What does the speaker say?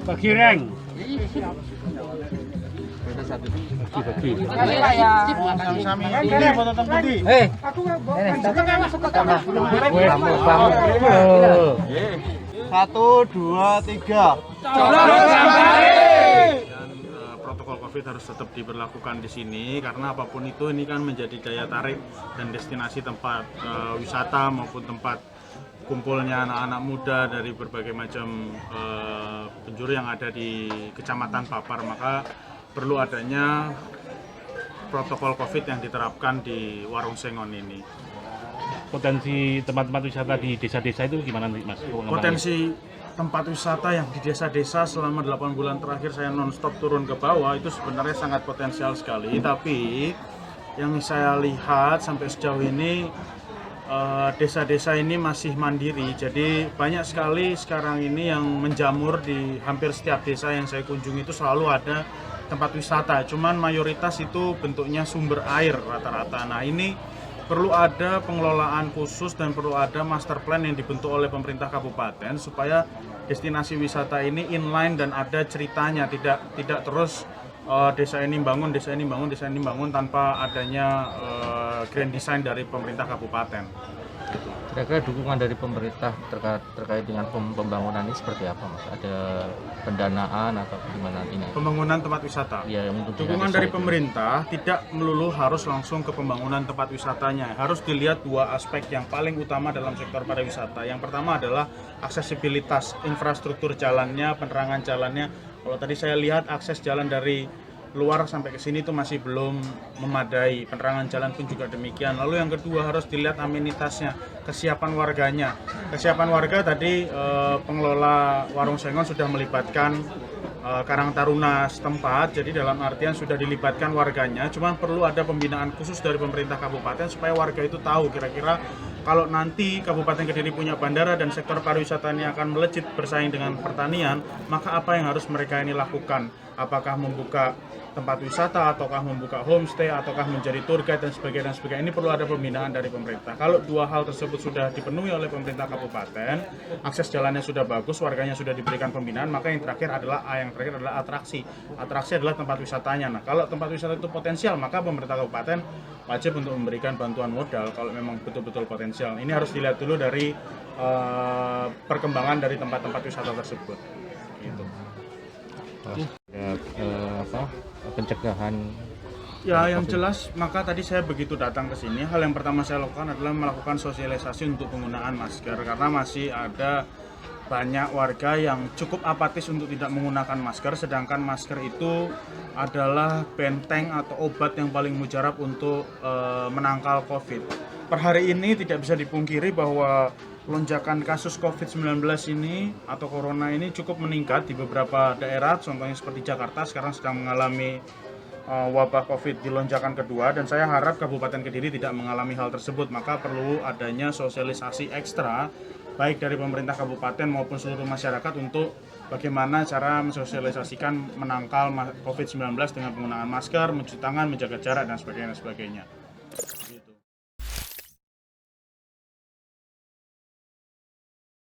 Bagi reng. Bagi. Sami-sami. Ini foto putih. Satu, dua, tiga. Protokol COVID harus tetap diberlakukan di sini karena apapun itu ini kan menjadi daya tarik dan destinasi tempat wisata maupun tempat kumpulnya anak-anak muda dari berbagai macam penjuru yang ada di Kecamatan Papar, maka perlu adanya protokol COVID yang diterapkan di Warung Sengon ini. Potensi tempat-tempat wisata di desa-desa itu gimana nih Mas? Potensi tempat wisata yang di desa-desa selama 8 bulan terakhir saya non-stop turun ke bawah itu sebenarnya sangat potensial sekali, tapi yang saya lihat sampai sejauh ini desa-desa ini masih mandiri, jadi banyak sekali sekarang ini yang menjamur di hampir setiap desa yang saya kunjungi itu selalu ada tempat wisata, cuman mayoritas itu bentuknya sumber air rata-rata. Nah ini perlu ada pengelolaan khusus dan perlu ada master plan yang dibentuk oleh pemerintah kabupaten supaya destinasi wisata ini inline dan ada ceritanya, tidak terus desa ini bangun, desa ini bangun, desa ini bangun tanpa adanya grand design dari pemerintah kabupaten. Kira-kira dukungan dari pemerintah terkait dengan pembangunan ini seperti apa, Mas? Ada pendanaan atau gimana ini? Pembangunan tempat wisata. Ya, untuk dukungan dari pemerintah tidak melulu harus langsung ke pembangunan tempat wisatanya. Harus dilihat dua aspek yang paling utama dalam sektor pariwisata. Yang pertama adalah aksesibilitas infrastruktur jalannya, penerangan jalannya. Kalau tadi saya lihat akses jalan dari luar sampai ke sini itu masih belum memadai, penerangan jalan pun juga demikian. Lalu yang kedua harus dilihat amenitasnya, kesiapan warganya. Kesiapan warga tadi pengelola Warung Sengon sudah melibatkan Karang Taruna setempat, jadi dalam artian sudah dilibatkan warganya, cuma perlu ada pembinaan khusus dari pemerintah kabupaten supaya warga itu tahu kira-kira kalau nanti Kabupaten Kediri punya bandara dan sektor pariwisata ini akan melejit bersaing dengan pertanian, maka apa yang harus mereka ini lakukan? Apakah membuka tempat wisata, ataukah membuka homestay, ataukah menjadi tour guide dan sebagainya. Ini perlu ada pembinaan dari pemerintah. Kalau dua hal tersebut sudah dipenuhi oleh pemerintah kabupaten, akses jalannya sudah bagus, warganya sudah diberikan pembinaan, maka yang terakhir adalah atraksi. Atraksi adalah tempat wisatanya. Nah, kalau tempat wisata itu potensial, maka pemerintah kabupaten wajib untuk memberikan bantuan modal kalau memang betul-betul potensial. Ini harus dilihat dulu dari perkembangan dari tempat-tempat wisata tersebut. Gitu. Pencegahan ya yang jelas, maka tadi saya begitu datang ke sini, hal yang pertama saya lakukan adalah melakukan sosialisasi untuk penggunaan masker karena masih ada banyak warga yang cukup apatis untuk tidak menggunakan masker, sedangkan masker itu adalah benteng atau obat yang paling mujarab untuk menangkal COVID. Per hari ini tidak bisa dipungkiri bahwa lonjakan kasus COVID-19 ini atau corona ini cukup meningkat di beberapa daerah, contohnya seperti Jakarta sekarang sedang mengalami wabah COVID di lonjakan kedua, dan saya harap Kabupaten Kediri tidak mengalami hal tersebut, maka perlu adanya sosialisasi ekstra baik dari pemerintah kabupaten maupun seluruh masyarakat untuk bagaimana cara mensosialisasikan menangkal COVID-19 dengan penggunaan masker, mencuci tangan, menjaga jarak dan sebagainya.